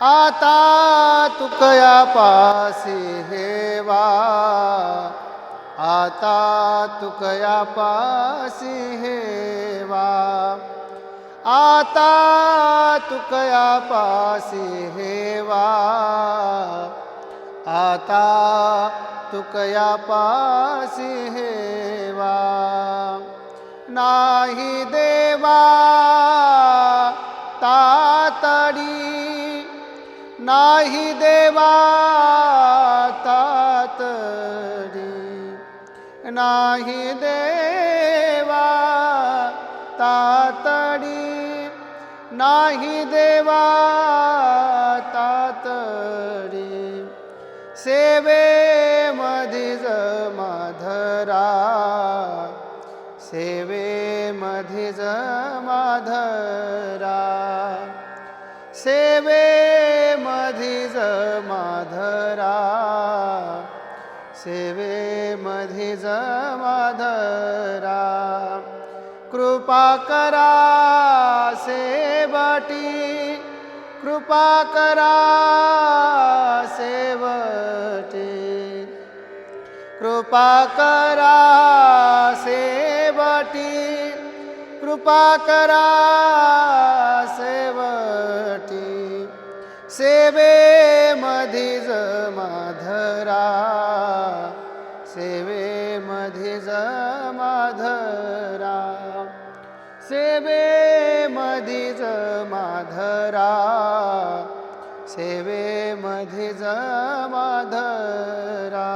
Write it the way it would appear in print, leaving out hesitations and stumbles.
आता तुकया पासी हेवा, आता तुकया पासी हेवा, आता तुकया पासी हेवा, आता तुकया पासी हेवा. नाही देवा तातडी, नाही देवा तातडी, नाही देवा तातडी, नाही देवा तातडी. सेवेमधीच माधरा, सेवेमधीच माधरा, सेवेमधीच माधरा, सेवेमधीच माधरा. कृपा करा सेवटी, कृपा करा सेवटी, कृपा करा सेवटी, कृपा करा सेवटी. सेवेमधीच माधरा, सेवेमधीच माधरा, सेवेमधीच माधरा, सेवेमधीच माधरा.